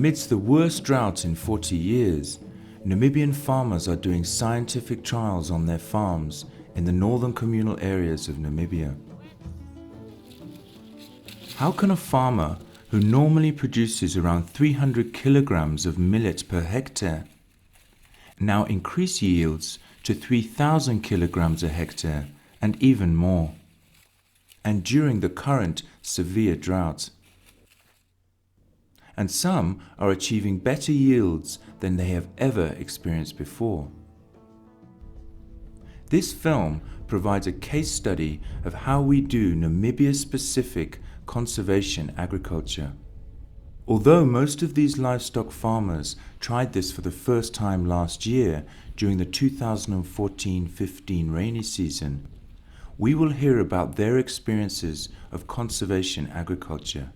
Amidst the worst drought in 40 years, Namibian farmers are doing scientific trials on their farms in the northern communal areas of Namibia. How can a farmer who normally produces around 300 kilograms of millet per hectare now increase yields to 3,000 kilograms a hectare and even more, and during the current severe drought? And some are achieving better yields than they have ever experienced before. This film provides a case study of how we do Namibia-specific conservation agriculture. Although most of these livestock farmers tried this for the first time last year during the 2014-15 rainy season, we will hear about their experiences of conservation agriculture,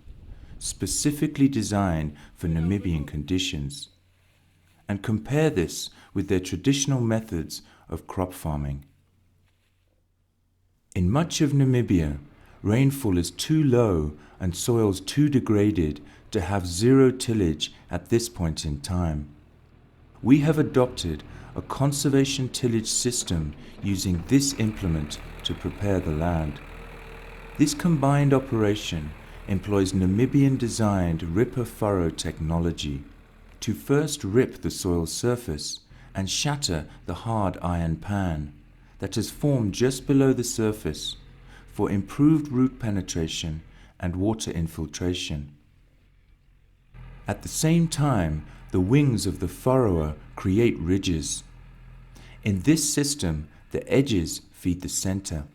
specifically designed for Namibian conditions, and compare this with their traditional methods of crop farming. In much of Namibia, rainfall is too low and soils too degraded to have zero tillage at this point in time. We have adopted a conservation tillage system using this implement to prepare the land. This combined operation employs Namibian-designed ripper furrow technology to first rip the soil surface and shatter the hard iron pan that has formed just below the surface for improved root penetration and water infiltration. At the same time, the wings of the furrower create ridges. In this system, the edges feed the center.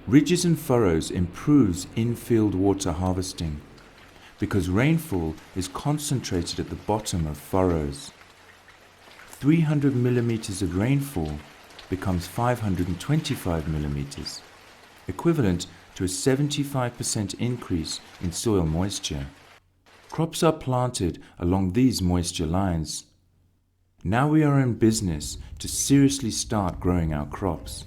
Ridges and furrows improves in-field water harvesting because rainfall is concentrated at the bottom of furrows. 300 millimeters of rainfall becomes 525 millimeters, equivalent to a 75% increase in soil moisture. Crops are planted along these moisture lines. Now we are in business to seriously start growing our crops.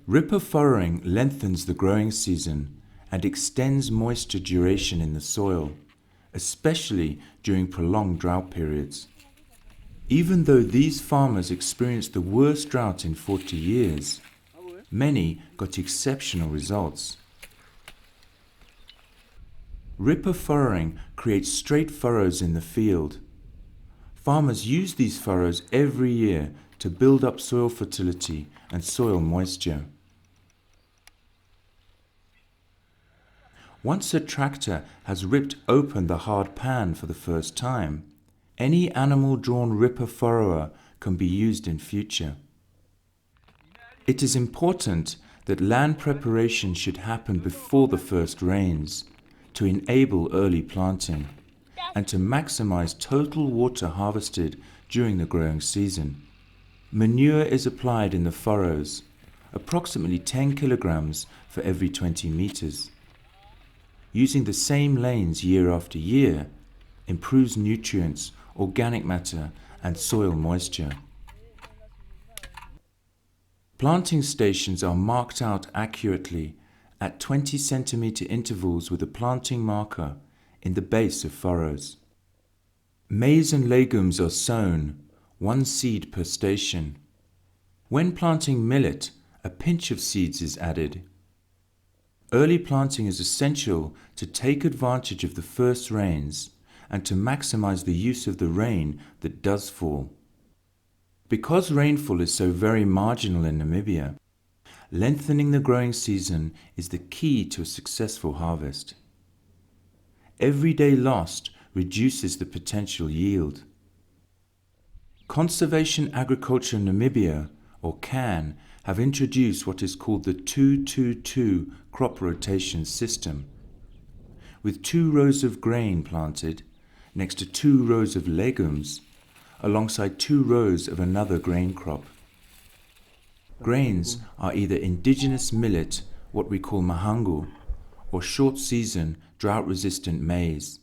Ripper furrowing lengthens the growing season and extends moisture duration in the soil, especially during prolonged drought periods. Even though these farmers experienced the worst drought in 40 years, many got exceptional results. Ripper furrowing creates straight furrows in the field. Farmers use these furrows every year to build up soil fertility and soil moisture. Once a tractor has ripped open the hard pan for the first time, any animal-drawn ripper furrower can be used in future. It is important that land preparation should happen before the first rains to enable early planting and to maximize total water harvested during the growing season. Manure is applied in the furrows, approximately 10 kilograms for every 20 meters. Using the same lanes year after year improves nutrients, organic matter, and soil moisture. Planting stations are marked out accurately at 20 centimeter intervals with a planting marker in the base of furrows. Maize and legumes are sown, one seed per station. When planting millet, a pinch of seeds is added. Early planting is essential to take advantage of the first rains and to maximize the use of the rain that does fall. Because rainfall is so very marginal in Namibia, lengthening the growing season is the key to a successful harvest. Every day lost reduces the potential yield. Conservation Agriculture Namibia, or CAN, have introduced what is called the 2-2-2 crop rotation system, with 2 rows of grain planted next to 2 rows of legumes, alongside 2 rows of another grain crop. Grains are either indigenous millet, what we call mahangu, or short-season, drought-resistant maize.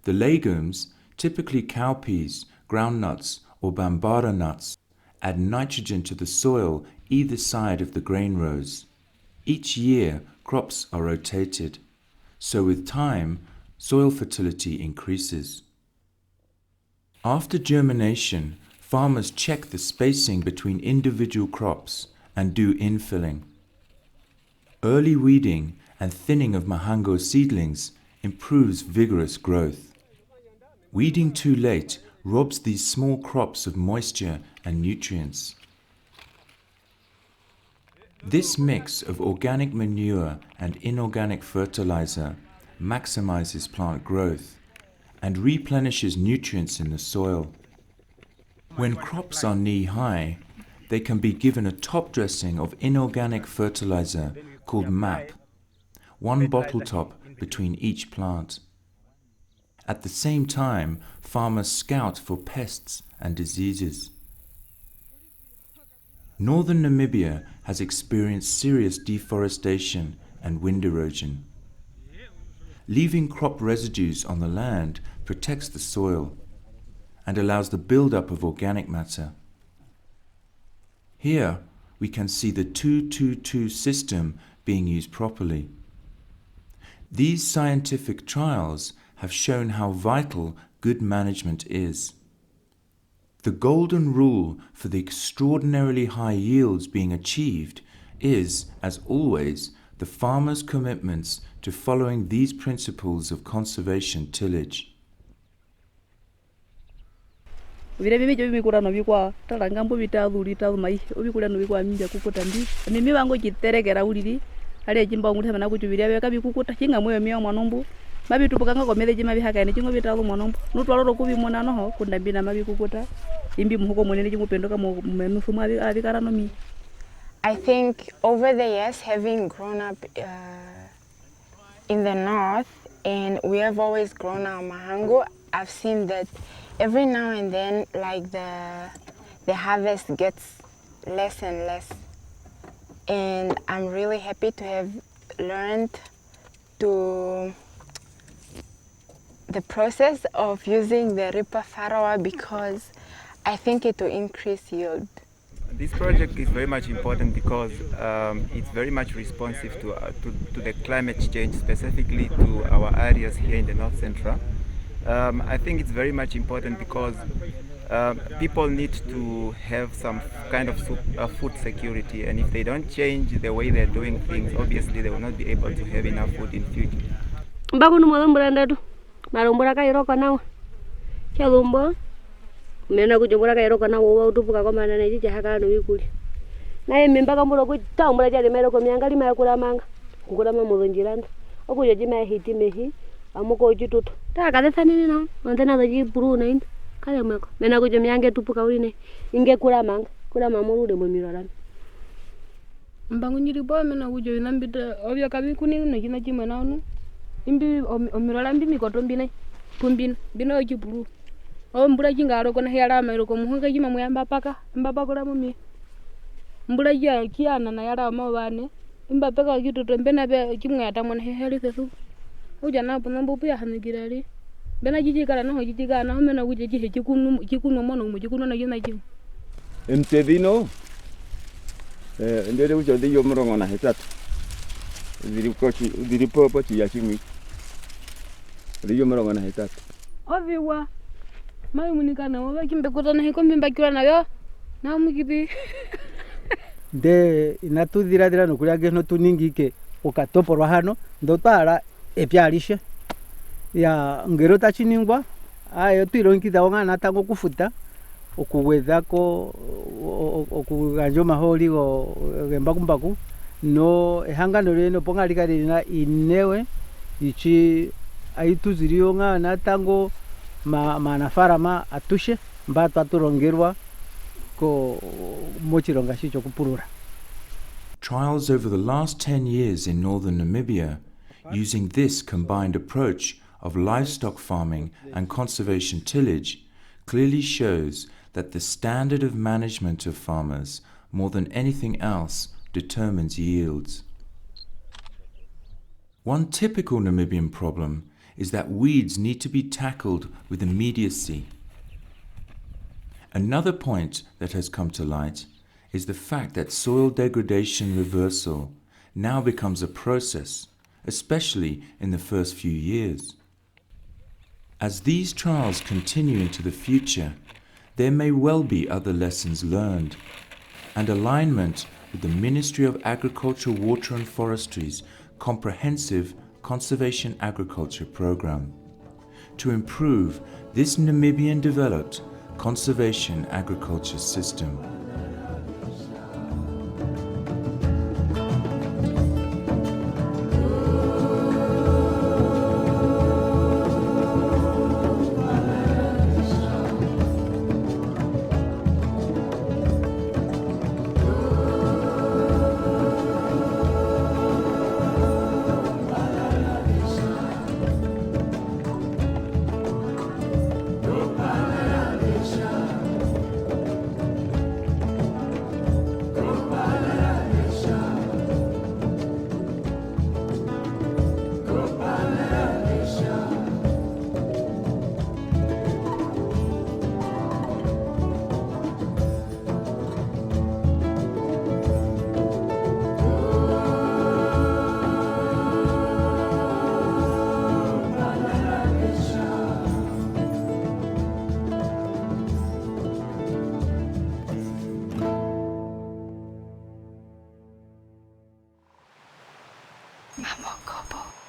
The legumes, typically cowpeas, groundnuts, or bambara nuts, add nitrogen to the soil either side of the grain rows. Each year, crops are rotated, so with time, soil fertility increases. After germination, farmers check the spacing between individual crops and do infilling. Early weeding and thinning of mahango seedlings improves vigorous growth. Weeding too late robs these small crops of moisture and nutrients. This mix of organic manure and inorganic fertilizer maximizes plant growth and replenishes nutrients in the soil. When crops are knee-high, they can be given a top dressing of inorganic fertilizer called MAP, one bottle top between each plant. At the same time, farmers scout for pests and diseases. Northern Namibia has experienced serious deforestation and wind erosion. Leaving crop residues on the land protects the soil and allows the build-up of organic matter. Here, we can see the 2-2-2 system being used properly. These scientific trials have shown how vital good management is. The golden rule for the extraordinarily high yields being achieved is, as always, the farmer's commitments to following these principles of conservation tillage. Vile mimi jo mimi kurano bikwa tarangambo bitathuri mai obikurano bikwa minja kukutambi mimi bango giteregera uriri ale jimba nguthe mana kujubiria beka bikukuta kinga moyo miyo mwanombu mabitupukanga komele jima bihakaine jingo bitathu mwanombu nutwaloro kubimona noho kundambina mabikukuta imbi muhuko monene jimupendoka menufu abikarano mi. I think over the years, having grown up in the north, and we have always grown our mahango, I've seen that every now and then, like the harvest gets less and less. And I'm really happy to have learned the process of using the Ripa Farawa because I think it will increase yield. This project is very much important because it's very much responsive to the climate change, specifically to our areas here in the North Central. I think it's very much important because people need to have some kind of food security, and if they don't change the way they're doing things, obviously they will not be able to have enough food in future. Mena kujumbura kairo kana wo utupuka kwa mana neji jahaka no wikuli naye memba kambulo ku tambula jale mero ko myanga lima yakula manga ngula mamulo njiranda okuyo jima hiti mehi amuko jituto ta kadetha nini na ndena da ji buru na ind kale meko mena kujo myange tupuka urine inge kula manga kula mamuru mo mirara mbangu nyiri bo mena kujo nambita obya kabi kunini no jina jima na onu imbi omirala mbi mikoto mbine pumbin bino jiburu mbura jingaro kona yara mai ko muhunga jima muyamba paka mbaba kula mumi mbura ya kiana na yara mabane imba peka kituto mbena be kimwe atamona heli fesu uja na pona mbu ya hanigirari bena jiji kala no jiji kana homena uje jihe jikunu mono mu jikunu na yina jim emtedino ndere uja de yomorongo na hetatu diri popo chi yachimi de yomorongo na hetatu oviwa mai munikana waba kimbe kutana hiko mbimba kiwa nayo na mukiti de inatuthira no kuria ngeno tuningike ukatoporwa hano ndotara epyarishe ya ngero tachiningwa ayo twironkitha ngana tango kufuta okugwethako okuganjo maholi go gembakumbaku no ehangano reno ponga likarina inewe ichi aituzirio ngana tango manafarama atushe mbato aturongerwa ko mochironga shicho kupurura. Trials over the last 10 years in northern Namibia using this combined approach of livestock farming and conservation tillage clearly shows that the standard of management of farmers more than anything else determines yields. One typical Namibian problem is that weeds need to be tackled with immediacy. Another point that has come to light is the fact that soil degradation reversal now becomes a process, especially in the first few years. As these trials continue into the future, there may well be other lessons learned, and alignment with the Ministry of Agriculture, Water and Forestry's comprehensive conservation agriculture program to improve this Namibian-developed conservation agriculture system. Mambo Kobo.